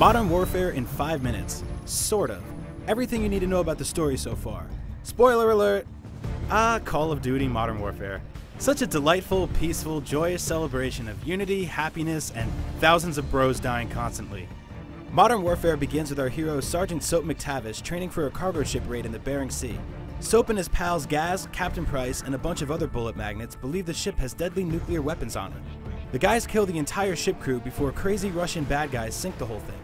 Modern Warfare in 5 minutes. Sort of. Everything you need to know about the story so far. Spoiler alert! Call of Duty Modern Warfare. Such a delightful, peaceful, joyous celebration of unity, happiness, and thousands of bros dying constantly. Modern Warfare begins with our hero Sergeant Soap McTavish training for a cargo ship raid in the Bering Sea. Soap and his pals Gaz, Captain Price, and a bunch of other bullet magnets believe the ship has deadly nuclear weapons on it. The guys kill the entire ship crew before crazy Russian bad guys sink the whole thing.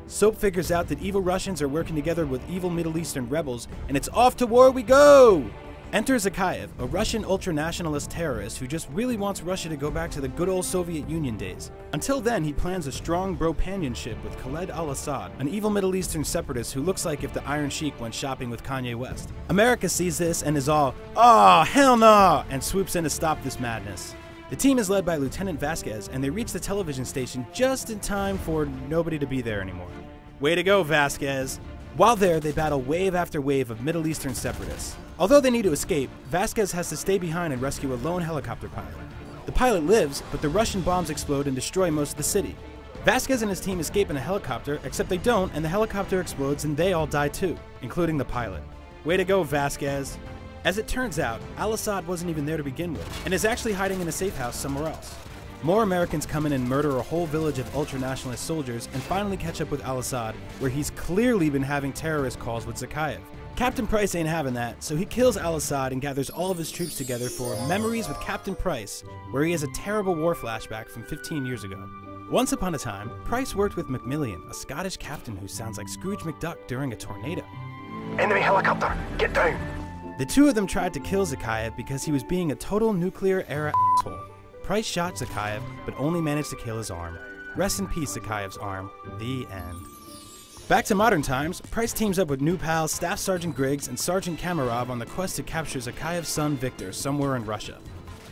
Soap figures out that evil Russians are working together with evil Middle Eastern rebels, and it's off to war we go! Enter Zakhaev, a Russian ultra-nationalist terrorist who just really wants Russia to go back to the good old Soviet Union days. Until then, he plans a strong bro-panionship with Khaled al-Assad, an evil Middle Eastern separatist who looks like if the Iron Sheik went shopping with Kanye West. America sees this and is all, "Oh, hell no!" and swoops in to stop this madness. The team is led by Lieutenant Vasquez, and they reach the television station just in time for nobody to be there anymore. Way to go, Vasquez! While there, they battle wave after wave of Middle Eastern separatists. Although they need to escape, Vasquez has to stay behind and rescue a lone helicopter pilot. The pilot lives, but the Russian bombs explode and destroy most of the city. Vasquez and his team escape in a helicopter, except they don't, and the helicopter explodes and they all die too, including the pilot. Way to go, Vasquez! As it turns out, al-Assad wasn't even there to begin with, and is actually hiding in a safe house somewhere else. More Americans come in and murder a whole village of ultra-nationalist soldiers and finally catch up with al-Assad, where he's clearly been having terrorist calls with Zakhaev. Captain Price ain't having that, so he kills al-Assad and gathers all of his troops together for Memories with Captain Price, where he has a terrible war flashback from 15 years ago. Once upon a time, Price worked with Macmillan, a Scottish captain who sounds like Scrooge McDuck during a tornado. Enemy helicopter, get down! The two of them tried to kill Zakhaev because he was being a total nuclear-era asshole. Price shot Zakhaev, but only managed to kill his arm. Rest in peace, Zakhaev's arm. The end. Back to modern times, Price teams up with new pals Staff Sergeant Griggs and Sergeant Kamarov on the quest to capture Zakhaev's son Victor somewhere in Russia.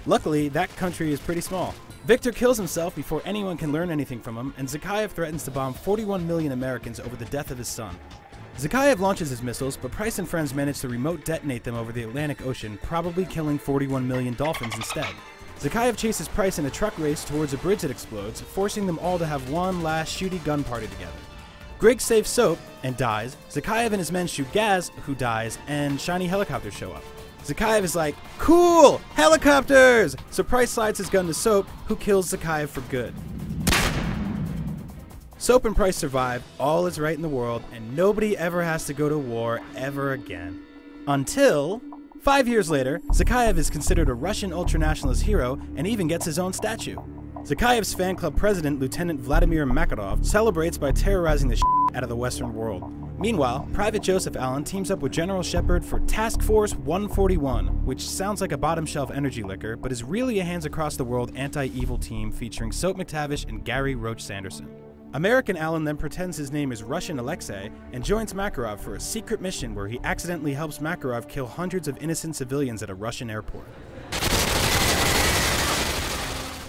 Luckily, that country is pretty small. Victor kills himself before anyone can learn anything from him, and Zakhaev threatens to bomb 41 million Americans over the death of his son. Zakhaev launches his missiles, but Price and friends manage to remote detonate them over the Atlantic Ocean, probably killing 41 million dolphins instead. Zakhaev chases Price in a truck race towards a bridge that explodes, forcing them all to have one last shooty gun party together. Griggs saves Soap, and dies. Zakhaev and his men shoot Gaz, who dies, and shiny helicopters show up. Zakhaev is like, "Cool! Helicopters!" So Price slides his gun to Soap, who kills Zakhaev for good. Soap and Price survive, all is right in the world, and nobody ever has to go to war ever again. Until 5 years later, Zakhaev is considered a Russian ultranationalist hero and even gets his own statue. Zakhaev's fan club president, Lieutenant Vladimir Makarov, celebrates by terrorizing the shit out of the Western world. Meanwhile, Private Joseph Allen teams up with General Shepard for Task Force 141, which sounds like a bottom-shelf energy liquor, but is really a hands-across-the-world anti-evil team featuring Soap McTavish and Gary Roach Sanderson. American Allen then pretends his name is Russian Alexei and joins Makarov for a secret mission where he accidentally helps Makarov kill hundreds of innocent civilians at a Russian airport.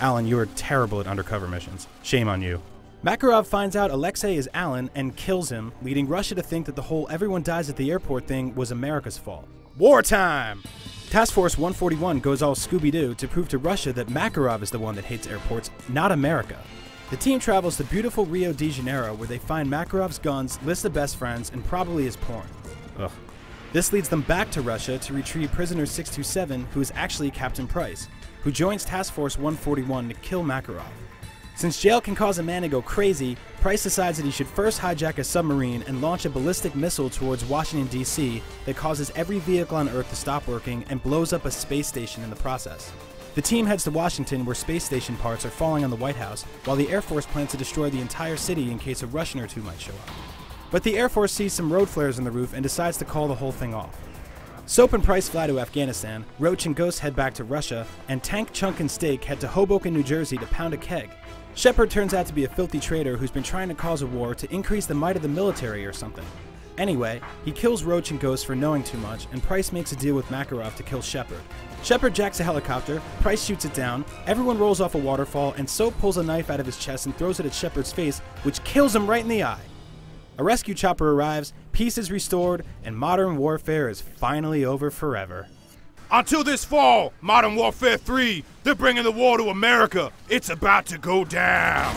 Allen, you are terrible at undercover missions. Shame on you. Makarov finds out Alexei is Allen and kills him, leading Russia to think that the whole everyone dies at the airport thing was America's fault. Wartime! Task Force 141 goes all Scooby-Doo to prove to Russia that Makarov is the one that hates airports, not America. The team travels to beautiful Rio de Janeiro where they find Makarov's guns, list of best friends, and probably his porn. Ugh. This leads them back to Russia to retrieve prisoner 627, who is actually Captain Price, who joins Task Force 141 to kill Makarov. Since jail can cause a man to go crazy, Price decides that he should first hijack a submarine and launch a ballistic missile towards Washington, D.C. that causes every vehicle on Earth to stop working and blows up a space station in the process. The team heads to Washington where space station parts are falling on the White House, while the Air Force plans to destroy the entire city in case a Russian or two might show up. But the Air Force sees some road flares on the roof and decides to call the whole thing off. Soap and Price fly to Afghanistan, Roach and Ghost head back to Russia, and Tank, Chunk, and Steak head to Hoboken, New Jersey to pound a keg. Shepard turns out to be a filthy traitor who's been trying to cause a war to increase the might of the military or something. Anyway, he kills Roach and Ghost for knowing too much, and Price makes a deal with Makarov to kill Shepard. Shepard jacks a helicopter, Price shoots it down, everyone rolls off a waterfall, and Soap pulls a knife out of his chest and throws it at Shepard's face, which kills him right in the eye. A rescue chopper arrives, peace is restored, and modern warfare is finally over forever. Until this fall, Modern Warfare 3, they're bringing the war to America. It's about to go down.